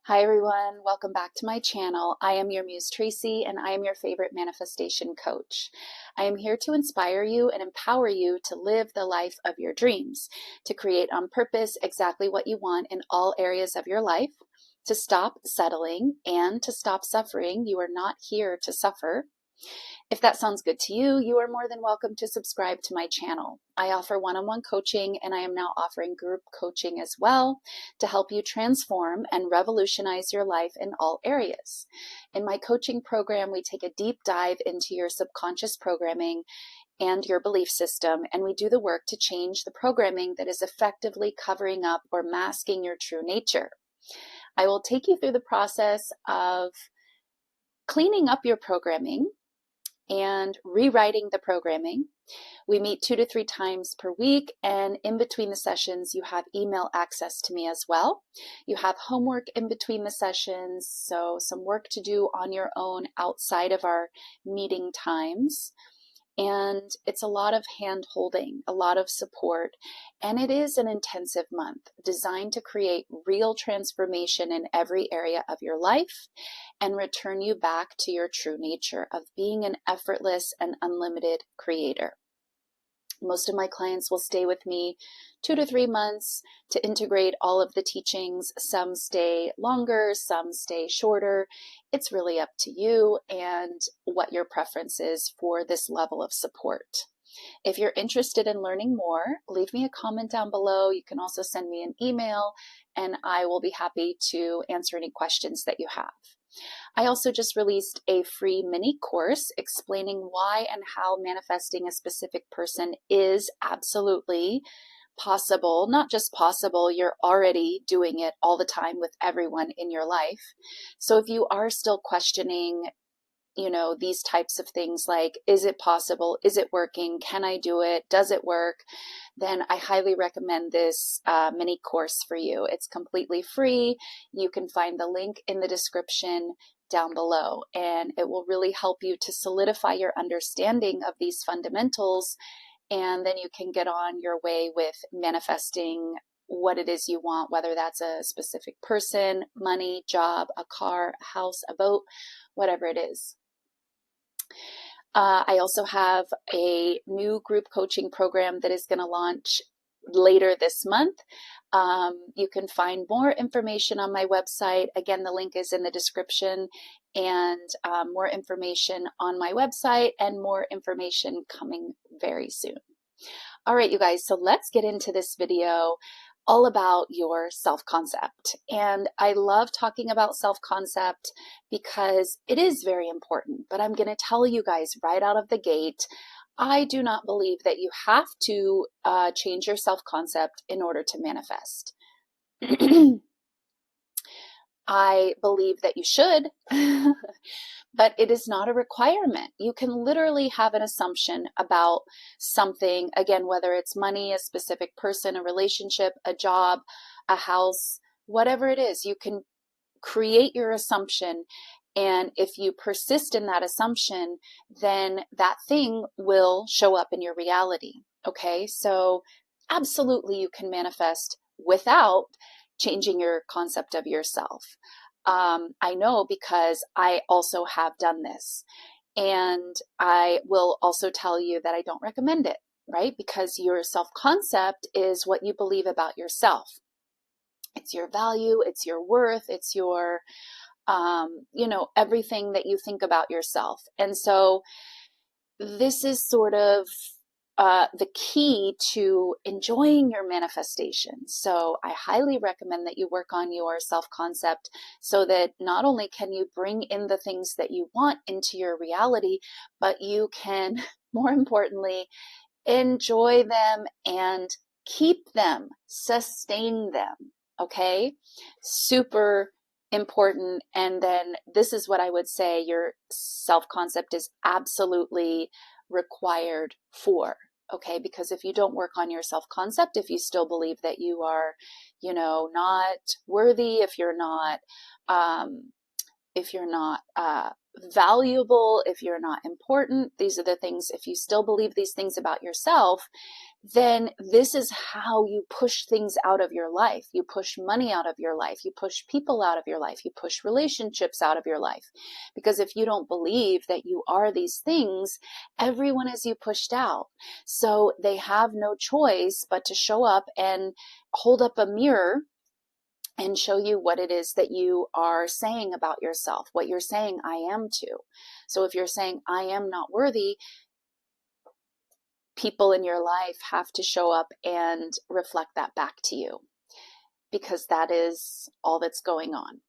Hi everyone, welcome back to my channel. I am your Muse Tracy and I am your favorite manifestation coach. I am here to inspire you and empower you to live the life of your dreams, to create on purpose exactly what you want in all areas of your life, to stop settling and to stop suffering. You are not here to suffer. If that sounds good to you, you are more than welcome to subscribe to my channel. I offer one-on-one coaching and I am now offering group coaching as well to help you transform and revolutionize your life in all areas. In my coaching program, we take a deep dive into your subconscious programming and your belief system, and we do the work to change the programming that is effectively covering up or masking your true nature. I will take you through the process of cleaning up your programming and rewriting the programming. We meet 2 to 3 times per week, and in between the sessions, you have email access to me as well. You have homework in between the sessions, so some work to do on your own outside of our meeting times. And it's a lot of hand holding, a lot of support, and it is an intensive month designed to create real transformation in every area of your life and return you back to your true nature of being an effortless and unlimited creator. Most of my clients will stay with me 2 to 3 months to integrate all of the teachings. Some stay longer, some stay shorter. It's really up to you and what your preference is for this level of support. If you're interested in learning more, leave me a comment down below. You can also send me an email and I will be happy to answer any questions that you have. I also just released a free mini course explaining why and how manifesting a specific person is absolutely possible. Not just possible, you're already doing it all the time with everyone in your life. So if you are still questioning, these types of things like, is it possible? Is it working? Can I do it? Does it work? Then I highly recommend this mini course for you. It's completely free. You can find the link in the description down below, and it will really help you to solidify your understanding of these fundamentals, and then you can get on your way with manifesting what it is you want, whether that's a specific person, money, job, a car, a house, a boat, whatever it is. I also have a new group coaching program that is going to launch later this month. You can find more information on my website. Again, the link is in the description, and more information on my website and more information coming very soon. All right, you guys, so let's get into this video all about your self-concept. And I love talking about self-concept because it is very important, but I'm going to tell you guys right out of the gate, I do not believe that you have to change your self-concept in order to manifest. I believe that you should, but it is not a requirement. You can literally have an assumption about something, again, whether it's money, a specific person, a relationship, a job, a house, whatever it is, you can create your assumption. And if you persist in that assumption, then that thing will show up in your reality. Okay, so absolutely you can manifest without changing your concept of yourself. I know because I also have done this. And I will also tell you that I don't recommend it, right? Because your self-concept is what you believe about yourself. It's your value, it's your worth, it's your, everything that you think about yourself. And so this is sort of the key to enjoying your manifestation. So I highly recommend that you work on your self-concept so that not only can you bring in the things that you want into your reality, but you can, more importantly, enjoy them and keep them, sustain them. Okay? Super important. And then this is what I would say your self-concept is absolutely required for. Okay, because if you don't work on your self-concept, if you still believe that you are, not worthy, if you're not valuable, if you're not important, these are the things, if you still believe these things about yourself, then this is how you push things out of your life. You push money out of your life. You push people out of your life. You push relationships out of your life. Because if you don't believe that you are these things, everyone is you pushed out. So they have no choice but to show up and hold up a mirror and show you what it is that you are saying about yourself, what you're saying I am to. So if you're saying I am not worthy, people in your life have to show up and reflect that back to you, because that is all that's going on.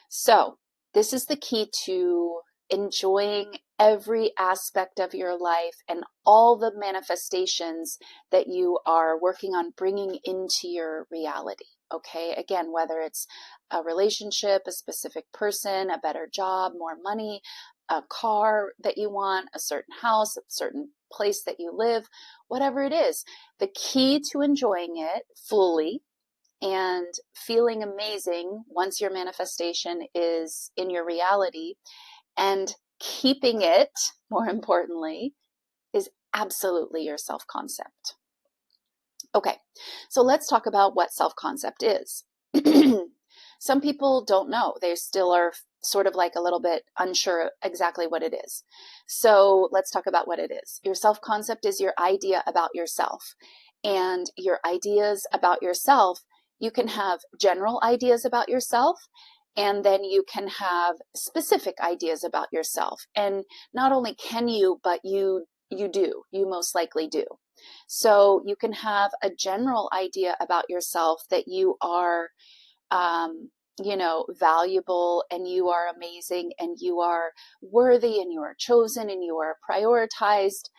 So this is the key to enjoying every aspect of your life and all the manifestations that you are working on bringing into your reality. Okay, again, whether it's a relationship, a specific person, a better job, more money, a car that you want, a certain house, a certain place that you live, whatever it is, the key to enjoying it fully and feeling amazing once your manifestation is in your reality, and keeping it, more importantly, is absolutely your self-concept. Okay, so let's talk about what self-concept is. Some people don't know. They still are sort of like a little bit unsure exactly what it is. So let's talk about what it is. Your self-concept is your idea about yourself. And your ideas about yourself, you can have general ideas about yourself, and then you can have specific ideas about yourself. And not only can you, but you most likely do. So you can have a general idea about yourself that you are, valuable, and you are amazing, and you are worthy, and you are chosen, and you are prioritized.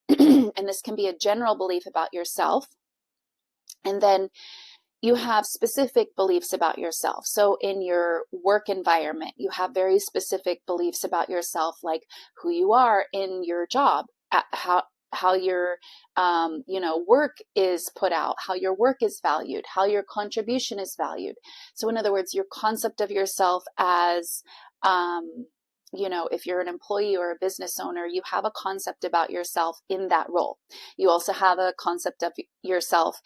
And this can be a general belief about yourself. And then you have specific beliefs about yourself. So in your work environment, you have very specific beliefs about yourself, like who you are in your job, how your work is put out, how your work is valued, how your contribution is valued. So in other words, your concept of yourself as if you're an employee or a business owner, you have a concept about yourself in that role. You also have a concept of yourself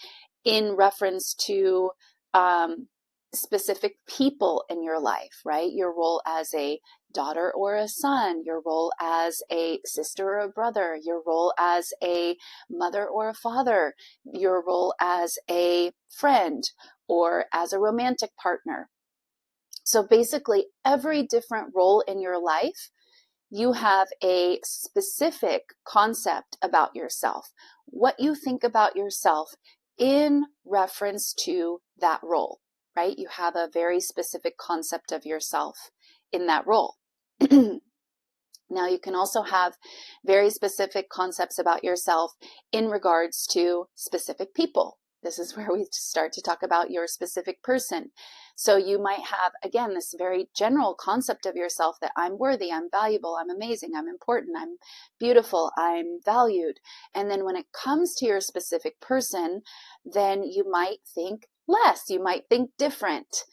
in reference to specific people in your life, right? Your role as a daughter or a son, your role as a sister or a brother, your role as a mother or a father, your role as a friend or as a romantic partner. So basically, every different role in your life, you have a specific concept about yourself, what you think about yourself in reference to that role, right? You have a very specific concept of yourself in that role. Now, you can also have very specific concepts about yourself in regards to specific people. This is where we start to talk about your specific person. So you might have, again, this very general concept of yourself that I'm worthy, I'm valuable, I'm amazing, I'm important, I'm beautiful, I'm valued. And then when it comes to your specific person, then you might think less, you might think different.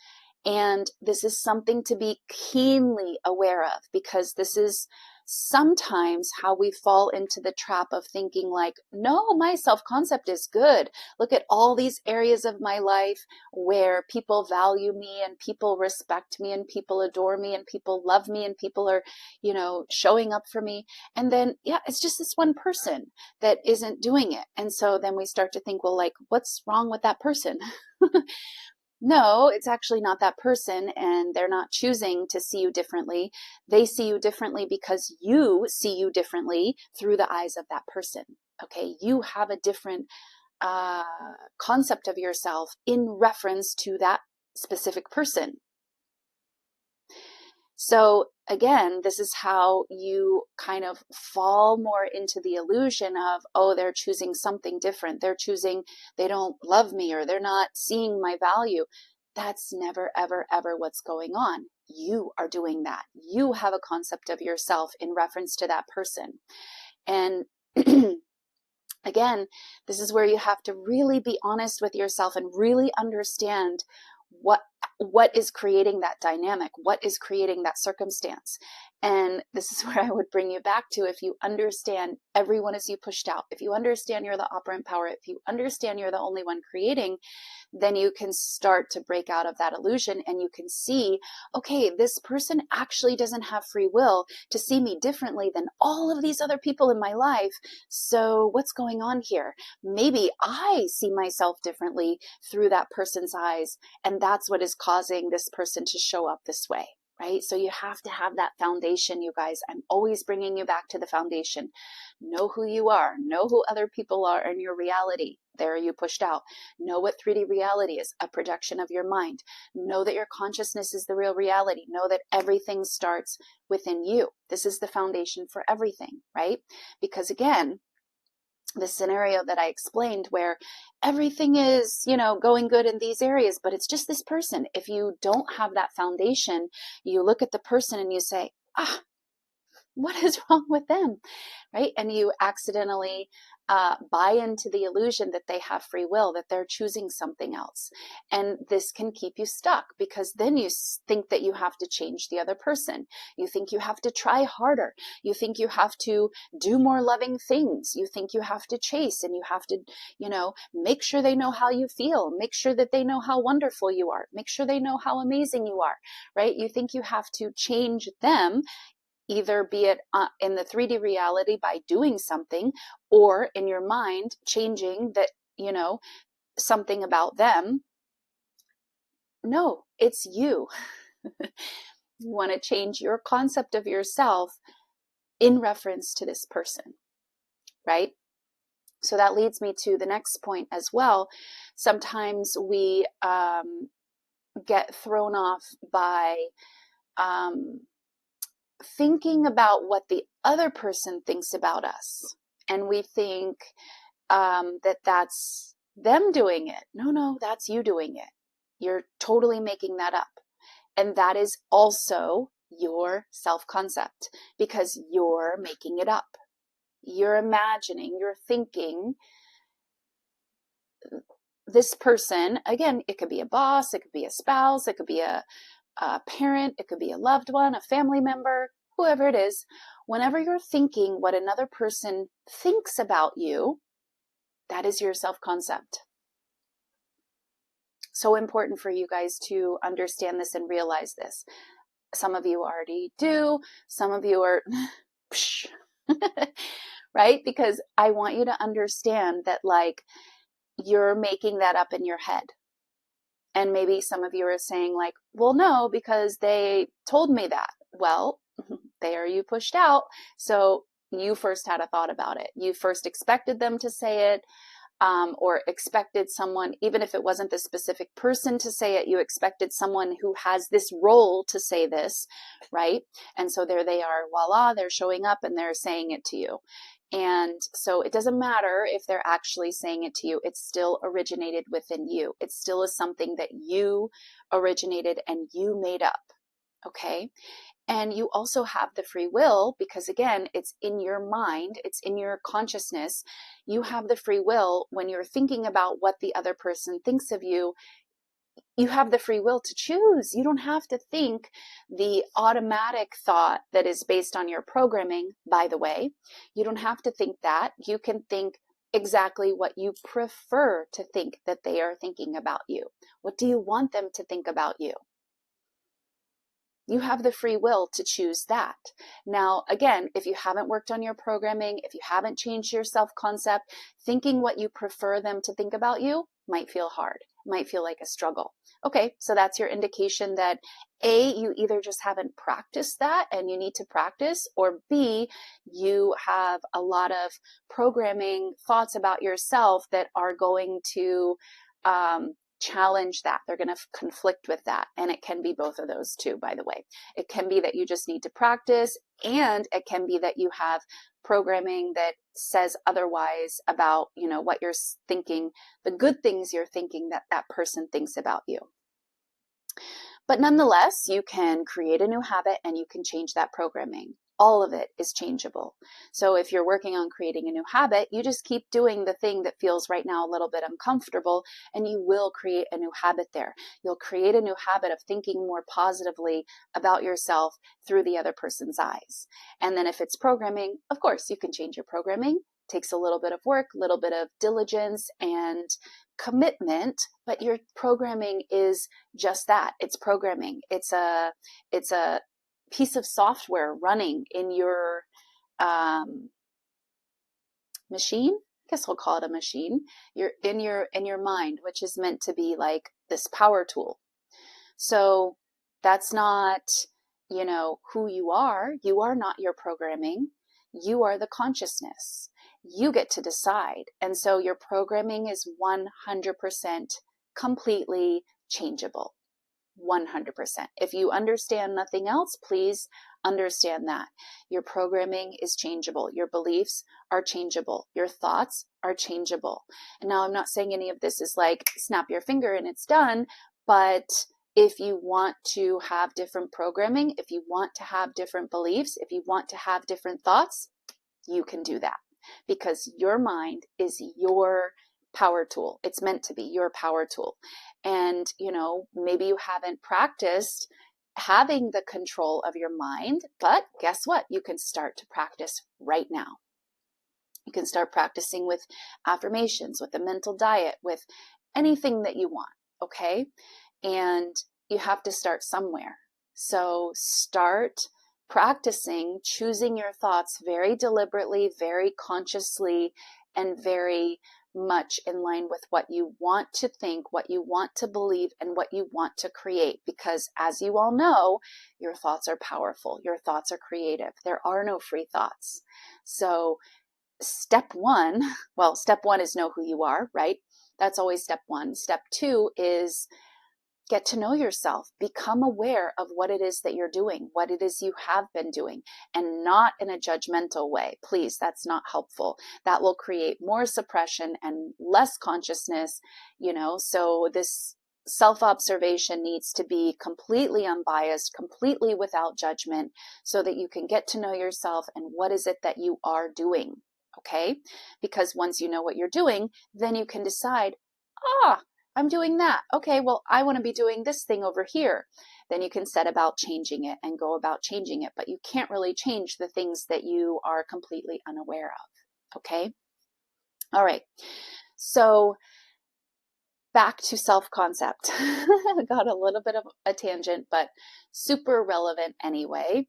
And this is something to be keenly aware of, because this is sometimes how we fall into the trap of thinking like, no, my self-concept is good. Look at all these areas of my life where people value me and people respect me and people adore me and people love me and people are, showing up for me. And then, it's just this one person that isn't doing it. And so then we start to think, well, like, what's wrong with that person? No, it's actually not that person, and they're not choosing to see you differently. They see you differently because you see you differently through the eyes of that person. Okay, you have a different concept of yourself in reference to that specific person. So again, this is how you kind of fall more into the illusion of, oh, they're choosing something different. They're choosing, they don't love me, or they're not seeing my value. That's never, ever, ever what's going on. You are doing that. You have a concept of yourself in reference to that person. And again, this is where you have to really be honest with yourself and really understand what is creating that dynamic, what is creating that circumstance. And this is where I would bring you back to, if you understand everyone is you pushed out, if you understand you're the operant power, if you understand you're the only one creating, then you can start to break out of that illusion, and you can see, okay, this person actually doesn't have free will to see me differently than all of these other people in my life. So what's going on here? Maybe I see myself differently through that person's eyes, and that's what is causing this person to show up this way. Right? So you have to have that foundation, you guys. I'm always bringing you back to the foundation. Know who you are. Know who other people are in your reality. There you pushed out. Know what 3D reality is, a projection of your mind. Know that your consciousness is the real reality. Know that everything starts within you. This is the foundation for everything, right? Because again, the scenario that I explained where everything is, going good in these areas, but it's just this person. If you don't have that foundation, you look at the person and you say, what is wrong with them? Right? And you accidentally buy into the illusion that they have free will, that they're choosing something else. And this can keep you stuck, because then you think that you have to change the other person. You think you have to try harder. You think you have to do more loving things. You think you have to chase, and you have to, make sure they know how you feel. Make sure that they know how wonderful you are. Make sure they know how amazing you are, right? You think you have to change them, either be it in the 3D reality by doing something, or in your mind changing that, something about them. No, it's you. You want to change your concept of yourself in reference to this person, right? So that leads me to the next point as well. Sometimes we get thrown off by thinking about what the other person thinks about us. And we think that that's them doing it. No, that's you doing it. You're totally making that up. And that is also your self-concept, because you're making it up. You're imagining, you're thinking this person, again, it could be a boss, it could be a spouse, it could be a parent, it could be a loved one, a family member, whoever it is. Whenever you're thinking what another person thinks about you, that is your self-concept. So important for you guys to understand this and realize this. Some of you already do. Some of you are, right? Because I want you to understand that, you're making that up in your head. And maybe some of you are saying well, no, because they told me that. Well, there you pushed out. So you first had a thought about it. You first expected them to say it, or expected someone, even if it wasn't the specific person to say it, you expected someone who has this role to say this, right? And so there they are, voila, they're showing up and they're saying it to you. And so it doesn't matter if they're actually saying it to you, it still originated within you. It still is something that you originated and you made up, okay? And you also have the free will, because again, it's in your mind, it's in your consciousness. You have the free will when you're thinking about what the other person thinks of you. You have the free will to choose. You don't have to think the automatic thought that is based on your programming, by the way. You don't have to think that. You can think exactly what you prefer to think that they are thinking about you. What do you want them to think about you? You have the free will to choose that. Now, again, if you haven't worked on your programming, if you haven't changed your self-concept, thinking what you prefer them to think about you might feel hard, might feel like a struggle. Okay, so that's your indication that A, you either just haven't practiced that and you need to practice, or B, you have a lot of programming thoughts about yourself that are going to challenge that. They're going to conflict with that. And it can be both of those too, by the way. It can be that you just need to practice, and it can be that you have programming that says otherwise about, what you're thinking, the good things you're thinking that that person thinks about you. But nonetheless, you can create a new habit and you can change that programming. All of it is changeable. So if you're working on creating a new habit, you just keep doing the thing that feels right now a little bit uncomfortable, and you will create a new habit there. You'll create a new habit of thinking more positively about yourself through the other person's eyes. And then if it's programming, of course, you can change your programming. It takes a little bit of work, a little bit of diligence and commitment, but your programming is just that. It's programming. It's a piece of software running in your machine. I guess we'll call it a machine. You're in your mind, which is meant to be like this power tool. So that's not, who you are. You are not your programming. You are the consciousness. You get to decide. And so your programming is 100% completely changeable. 100%. If you understand nothing else, please understand that. Your programming is changeable. Your beliefs are changeable. Your thoughts are changeable. And now I'm not saying any of this is like snap your finger and it's done, but if you want to have different programming, if you want to have different beliefs, if you want to have different thoughts, you can do that, because your mind is your power tool. It's meant to be your power tool. And, maybe you haven't practiced having the control of your mind, but guess what? You can start to practice right now. You can start practicing with affirmations, with a mental diet, with anything that you want, okay? And you have to start somewhere. So start practicing choosing your thoughts very deliberately, very consciously, and very much in line with what you want to think, what you want to believe, and what you want to create. Because as you all know, your thoughts are powerful. Your thoughts are creative. There are no free thoughts. So step one is know who you are, right? That's always step one. Step two is get to know yourself. Become aware of what it is that you're doing, what it is you have been doing, and not in a judgmental way. Please, that's not helpful. That will create more suppression and less consciousness, so this self-observation needs to be completely unbiased, completely without judgment, so that you can get to know yourself and what is it that you are doing, okay? Because once you know what you're doing, then you can decide, I'm doing that. Okay, well, I want to be doing this thing over here. Then you can set about changing it and go about changing it. But you can't really change the things that you are completely unaware of. Okay? All right. So back to self-concept. Got a little bit of a tangent, but super relevant anyway.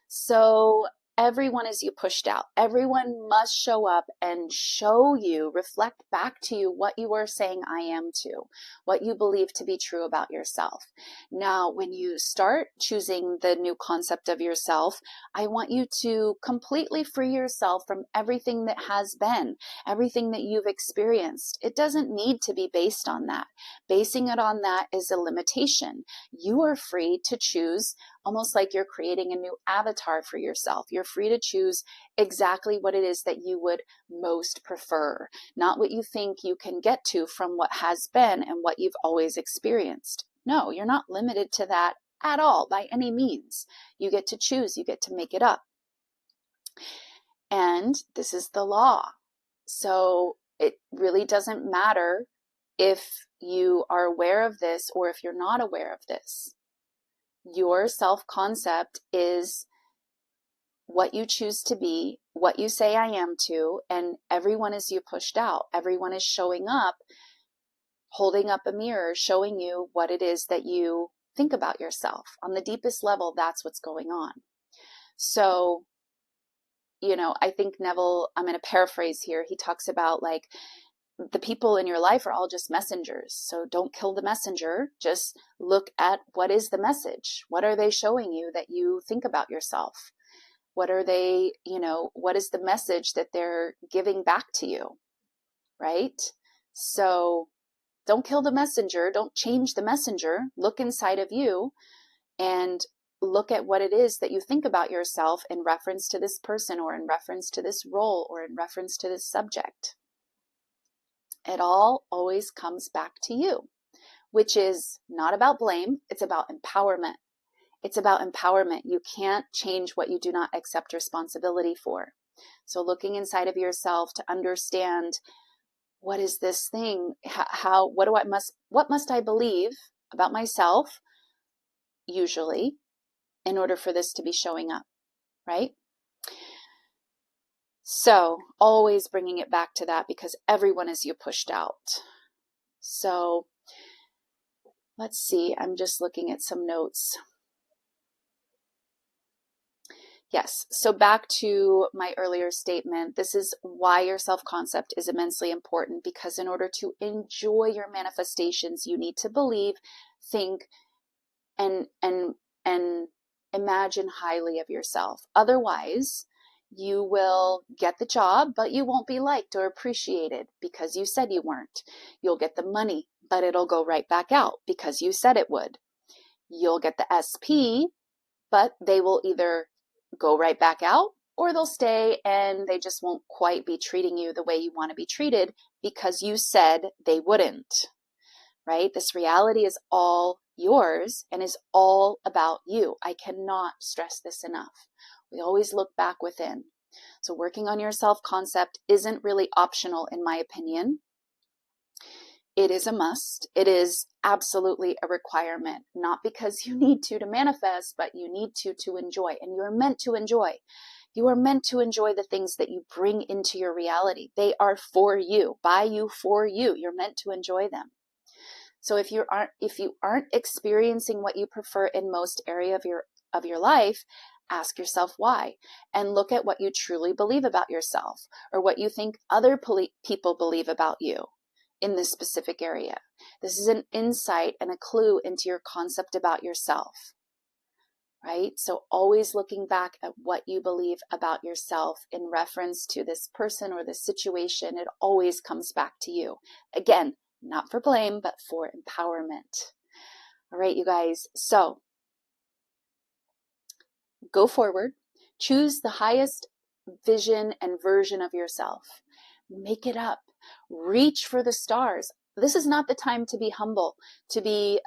So everyone is you pushed out. Everyone must show up and show you, reflect back to you what you are saying I am to, what you believe to be true about yourself. Now, when you start choosing the new concept of yourself, I want you to completely free yourself from everything that has been, everything that you've experienced. It doesn't need to be based on that. Basing it on that is a limitation. You are free to choose, almost like you're creating a new avatar for yourself. You're free to choose exactly what it is that you would most prefer, not what you think you can get to from what has been and what you've always experienced. No, you're not limited to that at all, by any means. You get to choose, you get to make it up. And this is the law. So it really doesn't matter if you are aware of this or if you're not aware of this. Your self-concept is what you choose to be, what you say I am to, and everyone is you pushed out. Everyone is showing up, holding up a mirror, showing you what it is that you think about yourself. On the deepest level, that's what's going on. So, I think Neville, I'm going to paraphrase here, he talks about like, the people in your life are all just messengers. So don't kill the messenger. Just look at what is the message. What are they showing you that you think about yourself? What are they, what is the message that they're giving back to you? Right? So don't kill the messenger. Don't change the messenger. Look inside of you and look at what it is that you think about yourself in reference to this person or in reference to this role or in reference to this subject. It all always comes back to you, which is not about blame. It's about empowerment. It's about empowerment. You can't change what you do not accept responsibility for. So looking inside of yourself to understand, what is this thing? What must I believe about myself, usually, in order for this to be showing up, right? So always bringing it back to that, because everyone is you pushed out. So let's see, I'm just looking at some notes. Yes, so back to my earlier statement, this is why your self-concept is immensely important, because in order to enjoy your manifestations, you need to believe, think, and imagine highly of yourself. Otherwise, you will get the job, but you won't be liked or appreciated because you said you weren't. You'll get the money, but it'll go right back out because you said it would. You'll get the SP, but they will either go right back out or they'll stay and they just won't quite be treating you the way you want to be treated because you said they wouldn't, right? This reality is all yours and is all about you. I cannot stress this enough. We always look back within. So working on your self-concept isn't really optional, in my opinion. It is a must. It is absolutely a requirement, not because you need to manifest, but you need to enjoy, and you're meant to enjoy. You are meant to enjoy the things that you bring into your reality. They are for you, by you, for you. You're meant to enjoy them. So if you aren't experiencing what you prefer in most area of your life, ask yourself why, and look at what you truly believe about yourself, or what you think other people believe about you in this specific area. This is an insight and a clue into your concept about yourself, right? So always looking back at what you believe about yourself in reference to this person or this situation, it always comes back to you. Again, not for blame, but for empowerment. All right, you guys. So go forward, choose the highest vision and version of yourself. Make it up. Reach for the stars. This is not the time to be humble, to be,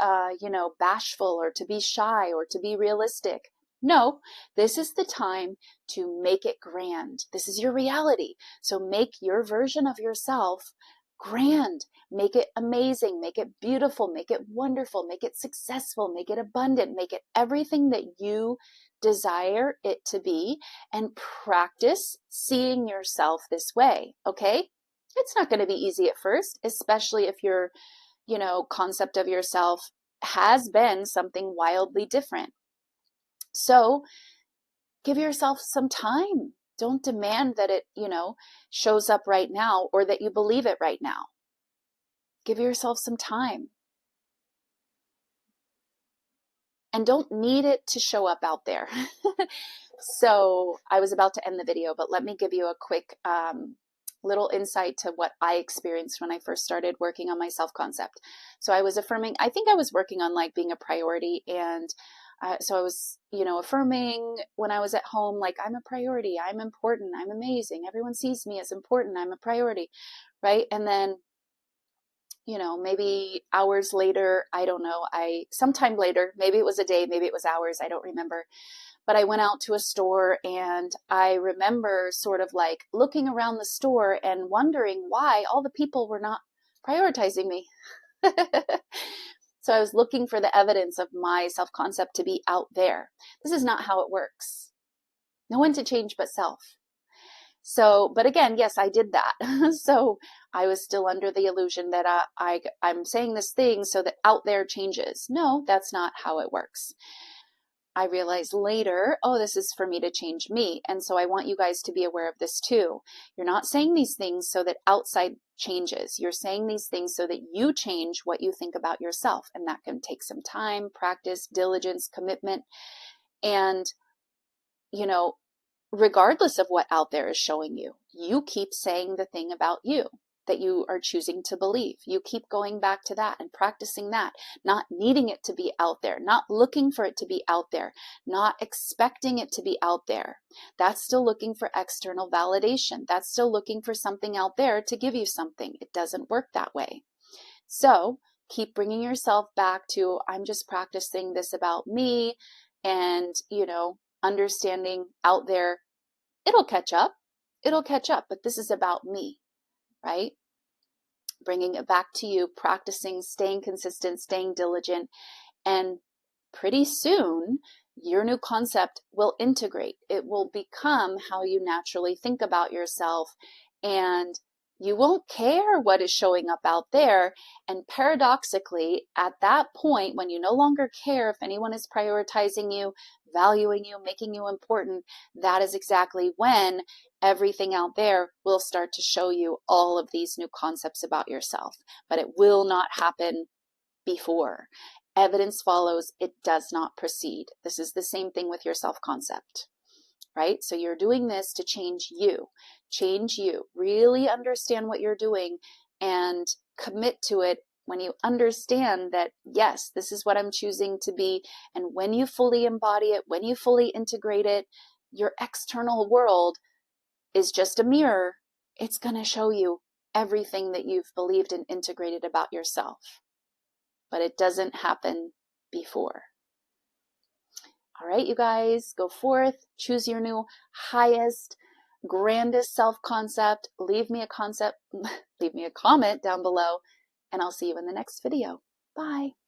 bashful, or to be shy, or to be realistic. No, this is the time to make it grand. This is your reality. So make your version of yourself grand. Make it amazing. Make it beautiful. Make it wonderful. Make it successful. Make it abundant. Make it everything that you desire it to be, and practice seeing yourself this way, okay? It's not going to be easy at first, especially if your, concept of yourself has been something wildly different. So give yourself some time. Don't demand that it, shows up right now, or that you believe it right now. Give yourself some time. And don't need it to show up out there. So I was about to end the video, but let me give you a quick little insight to what I experienced when I first started working on my self-concept. So I was affirming, I think I was working on like being a priority. And so I was, affirming when I was at home, like, I'm a priority, I'm important, I'm amazing, everyone sees me as important, I'm a priority, right? And then, maybe hours later, I don't know, sometime later, maybe it was a day, maybe it was hours, I don't remember. But I went out to a store, and I remember sort of like looking around the store and wondering why all the people were not prioritizing me. So I was looking for the evidence of my self-concept to be out there. This is not how it works. No one to change but self. So, but again, yes, I did that. So I was still under the illusion that I'm saying this thing so that out there changes. No, that's not how it works. I realized later, oh, this is for me to change me. And so I want you guys to be aware of this too. You're not saying these things so that outside changes. You're saying these things so that you change what you think about yourself. And that can take some time, practice, diligence, commitment. And, regardless of what out there is showing you, you keep saying the thing about you that you are choosing to believe. You keep going back to that and practicing that, not needing it to be out there, not looking for it to be out there, not expecting it to be out there. That's still looking for external validation. That's still looking for something out there to give you something. It doesn't work that way. So keep bringing yourself back to, I'm just practicing this about me. and, understanding out there, it'll catch up. It'll catch up, but this is about me, right? Bringing it back to you, practicing, staying consistent, staying diligent, and pretty soon your new concept will integrate. It will become how you naturally think about yourself, and you won't care what is showing up out there. And paradoxically, at that point, when you no longer care if anyone is prioritizing you, valuing you, making you important, that is exactly when everything out there will start to show you all of these new concepts about yourself. But it will not happen before. Evidence follows, it does not precede. This is the same thing with your self-concept, right? So you're doing this to change you, really understand what you're doing and commit to it. When you understand that, yes, this is what I'm choosing to be, and when you fully embody it, when you fully integrate it, your external world is just a mirror. It's going to show you everything that you've believed and integrated about yourself. But it doesn't happen before. All right, you guys, go forth, choose your new highest, grandest self-concept. Leave me a comment down below, and I'll see you in the next video. Bye.